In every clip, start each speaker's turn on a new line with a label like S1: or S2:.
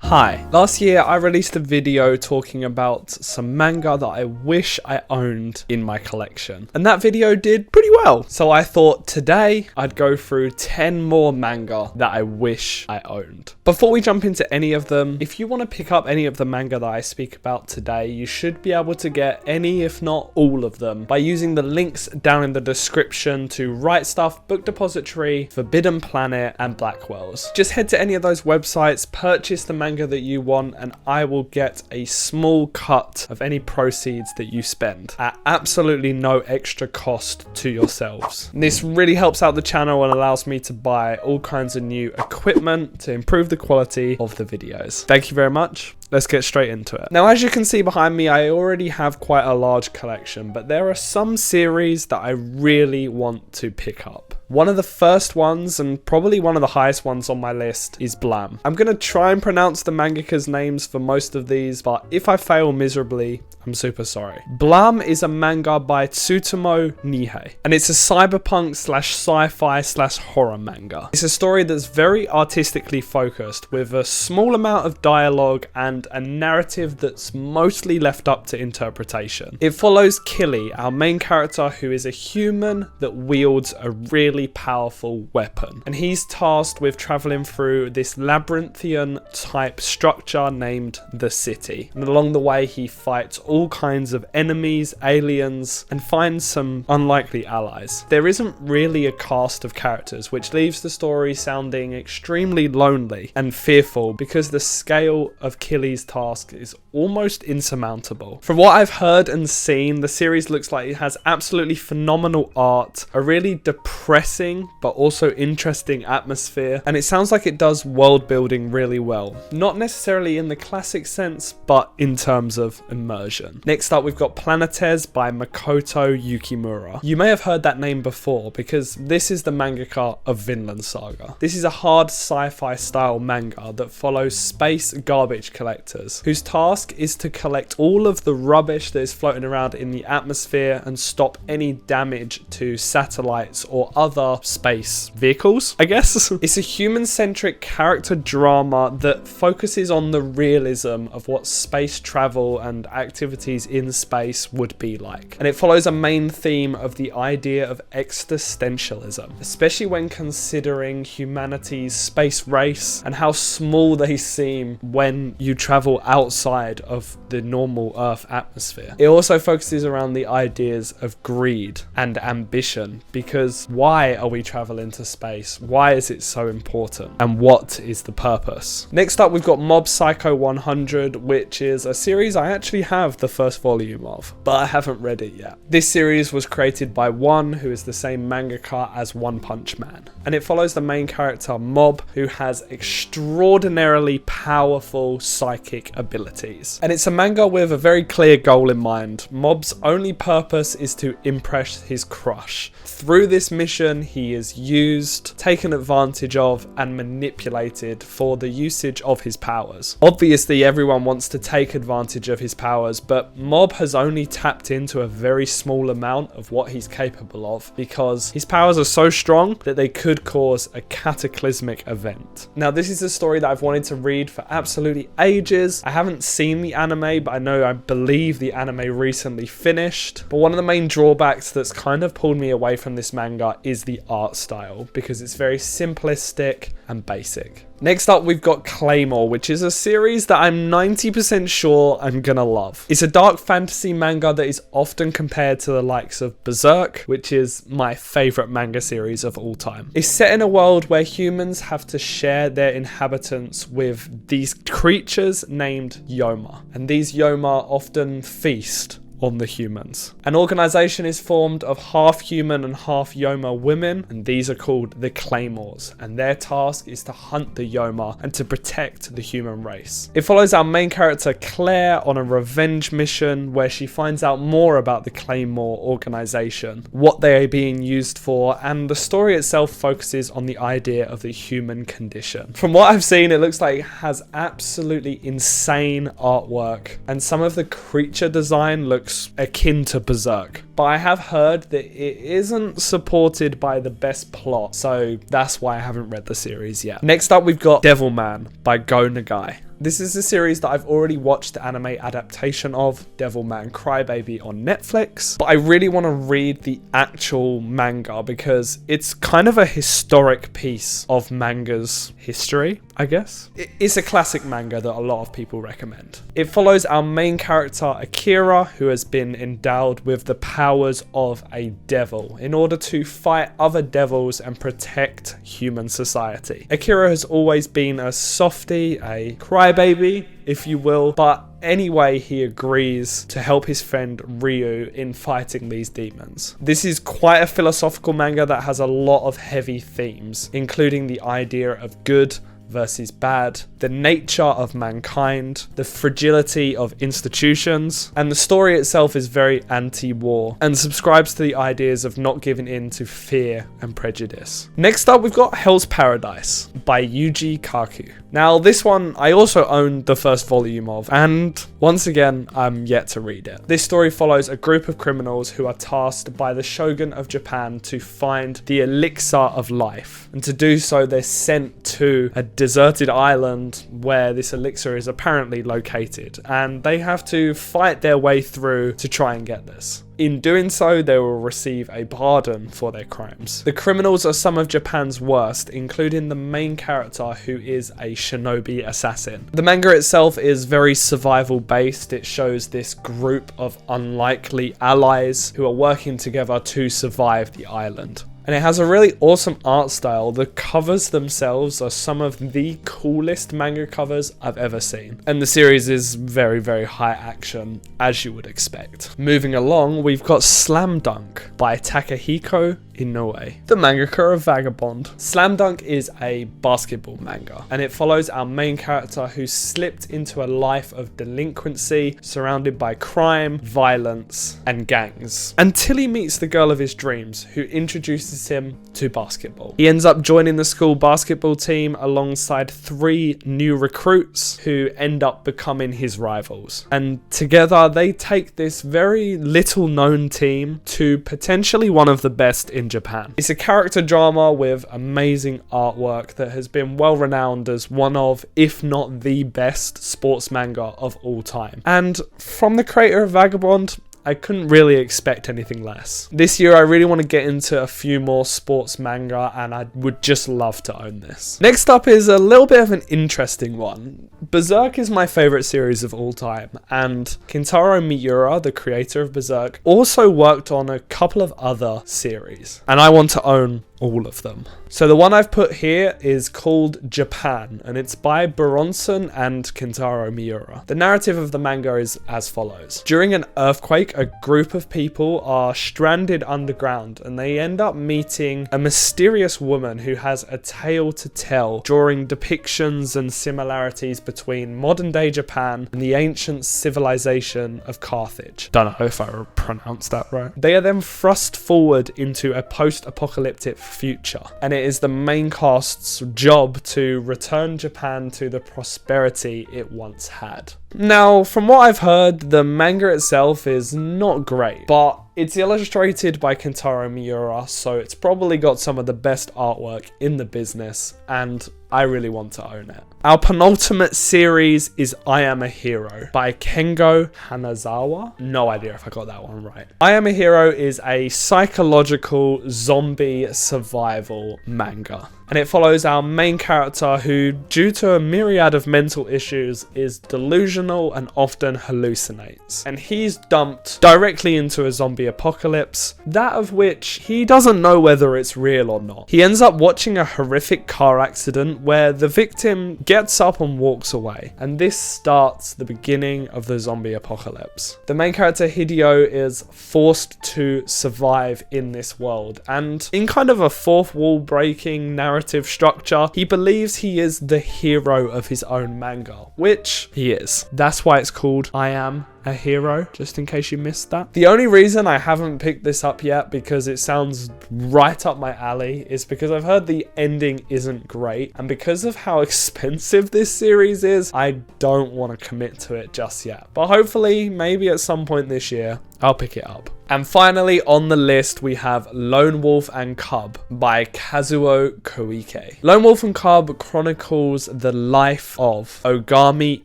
S1: Hi, last year I released a video talking about some manga that I wish I owned in my collection, and that video did pretty well. So I thought today I'd go through 10 more manga that I wish I owned. Before we jump into any of them, if you want to pick up any of the manga that I speak about today, you should be able to get any, if not all of them, by using the links down in the description to Right Stuff, Book Depository, Forbidden Planet, and Blackwell's. Just head to any of those websites, purchase the manga that you want, and I will get a small cut of any proceeds that you spend at absolutely no extra cost to yourselves. And this really helps out the channel and allows me to buy all kinds of new equipment to improve the quality of the videos. Thank you very much. Let's get straight into it. Now, as you can see behind me, I already have quite a large collection, but there are some series that I really want to pick up. One of the first ones, and probably one of the highest ones on my list, is Blum. I'm going to try and pronounce the mangaka's names for most of these, but if I fail miserably, I'm super sorry. Blum is a manga by Tsutomu Nihei, and it's a cyberpunk slash sci-fi slash horror manga. It's a story that's very artistically focused, with a small amount of dialogue and a narrative that's mostly left up to interpretation. It follows Killy, our main character, who is a human that wields a really powerful weapon, and he's tasked with traveling through this labyrinthian type structure named the City, and along the way he fights all kinds of enemies, aliens, and finds some unlikely allies. There isn't really a cast of characters, which leaves the story sounding extremely lonely and fearful because the scale of Killy's task is almost insurmountable. From what I've heard and seen, the series looks like it has absolutely phenomenal art, a really depressing but also interesting atmosphere, and it sounds like it does world building really well. Not necessarily in the classic sense, but in terms of immersion. Next up, we've got Planetes by Makoto Yukimura. You may have heard that name before because this is the mangaka of Vinland Saga. This is a hard sci-fi style manga that follows space garbage collectors whose task is to collect all of the rubbish that is floating around in the atmosphere and stop any damage to satellites or other space vehicles, I guess. It's a human-centric character drama that focuses on the realism of what space travel and activities in space would be like. And it follows a main theme of the idea of existentialism, especially when considering humanity's space race and how small they seem when you travel outside of the normal Earth atmosphere. It also focuses around the ideas of greed and ambition, because why are we traveling to space? Why is it so important? And what is the purpose? Next up, we've got Mob Psycho 100, which is a series I actually have the first volume of, but I haven't read it yet. This series was created by One, who is the same mangaka as One Punch Man, and it follows the main character Mob, who has extraordinarily powerful psychic abilities. And it's a manga with a very clear goal in mind. Mob's only purpose is to impress his crush. Through this mission, he is used, taken advantage of, and manipulated for the usage of his powers. Obviously, everyone wants to take advantage of his powers, but Mob has only tapped into a very small amount of what he's capable of because his powers are so strong that they could cause a cataclysmic event. Now, this is a story that I've wanted to read for absolutely ages. I haven't seen the anime, but I believe the anime recently finished. But one of the main drawbacks that's kind of pulled me away from this manga is the art style, because it's very simplistic and basic. Next up, we've got Claymore, which is a series that I'm 90% sure I'm gonna love. It's a dark fantasy manga that is often compared to the likes of Berserk, which is my favorite manga series of all time. It's set in a world where humans have to share their inhabitants with these creatures named Yoma, and these Yoma often feast on the humans. An organization is formed of half human and half Yoma women, and these are called the Claymores, and their task is to hunt the Yoma and to protect the human race. It follows our main character Claire on a revenge mission where she finds out more about the Claymore organization, what they are being used for, and the story itself focuses on the idea of the human condition. From what I've seen, it looks like it has absolutely insane artwork, and some of the creature design looks akin to Berserk, but I have heard that it isn't supported by the best plot, so that's why I haven't read the series yet. Next up, we've got Devilman by Go Nagai. This is a series that I've already watched the anime adaptation of, Devilman Crybaby, on Netflix, but I really want to read the actual manga because it's kind of a historic piece of manga's history, I guess. It's a classic manga that a lot of people recommend. It follows our main character Akira, who has been endowed with the powers of a devil in order to fight other devils and protect human society. Akira has always been a softie, a crybaby, if you will, but anyway, he agrees to help his friend Ryu in fighting these demons. This is quite a philosophical manga that has a lot of heavy themes, including the idea of good versus bad, the nature of mankind, the fragility of institutions, and the story itself is very anti-war and subscribes to the ideas of not giving in to fear and prejudice. Next up, we've got Hell's Paradise by Yuji Kaku. Now, this one I also own the first volume of, and once again, I'm yet to read it. This story follows a group of criminals who are tasked by the Shogun of Japan to find the elixir of life, and to do so, they're sent to a deserted island where this elixir is apparently located, and they have to fight their way through to try and get this. In doing so, they will receive a pardon for their crimes. The criminals are some of Japan's worst, including the main character, who is a shinobi assassin. The manga itself is very survival based. It shows this group of unlikely allies who are working together to survive the island. And it has a really awesome art style. The covers themselves are some of the coolest manga covers I've ever seen. And the series is very, very high action, as you would expect. Moving along, we've got Slam Dunk by Takahiko Inoue, the mangaka of Vagabond. Slam Dunk is a basketball manga, and it follows our main character who slipped into a life of delinquency surrounded by crime, violence, and gangs, until he meets the girl of his dreams, who introduces him to basketball. He ends up joining the school basketball team alongside 3 new recruits who end up becoming his rivals. And together they take this very little known team to potentially one of the best in Japan. It's a character drama with amazing artwork that has been well renowned as one of, if not the best, sports manga of all time. And from the creator of Vagabond, I couldn't really expect anything less. This year I really want to get into a few more sports manga, and I would just love to own this. Next up is a little bit of an interesting one. Berserk is my favourite series of all time, and Kentaro Miura, the creator of Berserk, also worked on a couple of other series, and I want to own all of them. So the one I've put here is called Japan, and it's by Buronson and Kentaro Miura. The narrative of the manga is as follows. During an earthquake, a group of people are stranded underground, and they end up meeting a mysterious woman who has a tale to tell, drawing depictions and similarities between modern day Japan and the ancient civilization of Carthage. Don't know if I pronounced that right. They are then thrust forward into a post-apocalyptic future, and it is the main cast's job to return Japan to the prosperity it once had. Now, from what I've heard, the manga itself is not great, but it's illustrated by Kentaro Miura, so it's probably got some of the best artwork in the business, and I really want to own it. Our penultimate series is I Am a Hero by Kengo Hanazawa. No idea if I got that one right. I Am a Hero is a psychological zombie survival manga, and it follows our main character who, due to a myriad of mental issues, is delusional and often hallucinates. And he's dumped directly into a zombie apocalypse, that of which he doesn't know whether it's real or not. He ends up watching a horrific car accident where the victim gets up and walks away, and this starts the beginning of the zombie apocalypse. The main character Hideo is forced to survive in this world, and in kind of a fourth wall breaking narrative structure, he believes he is the hero of his own manga, which he is. That's why it's called I Am a Hero, just in case you missed that. The only reason I haven't picked this up yet, because it sounds right up my alley, is because I've heard the ending isn't great, and because of how expensive this series is, I don't want to commit to it just yet. But hopefully, maybe at some point this year, I'll pick it up. And finally on the list, we have Lone Wolf and Cub by Kazuo Koike. Lone Wolf and Cub chronicles the life of Ogami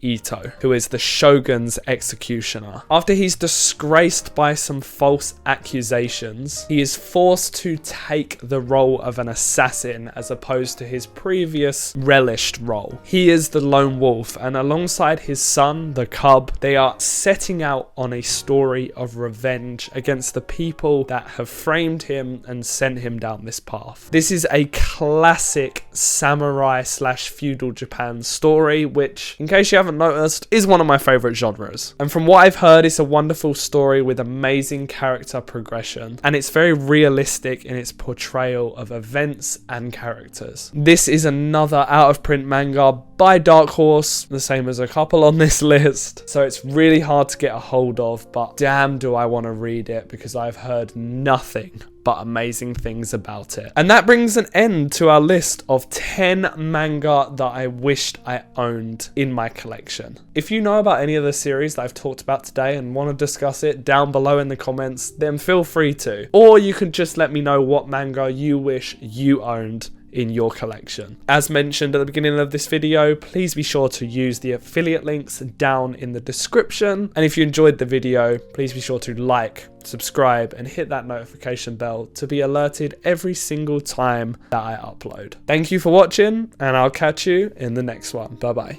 S1: Ito, who is the shogun's executioner. After he's disgraced by some false accusations, he is forced to take the role of an assassin as opposed to his previous relished role. He is the lone wolf, and alongside his son, the cub, they are setting out on a story of revenge against the people that have framed him and sent him down this path. This is a classic samurai / feudal Japan story, which, in case you haven't noticed, is one of my favorite genres. And from what I've heard, it's a wonderful story with amazing character progression, and it's very realistic in its portrayal of events and characters. This is another out of print manga by Dark Horse, the same as a couple on this list, so it's really hard to get a hold of, but damn do I want to read it because I've heard nothing but amazing things about it. And that brings an end to our list of 10 manga that I wished I owned in my collection. If you know about any of the series that I've talked about today and want to discuss it down below in the comments, then feel free to. Or you could just let me know what manga you wish you owned in your collection. As mentioned at the beginning of this video, please be sure to use the affiliate links down in the description. And if you enjoyed the video, please be sure to like, subscribe, and hit that notification bell to be alerted every single time that I upload. Thank you for watching, and I'll catch you in the next one. Bye bye.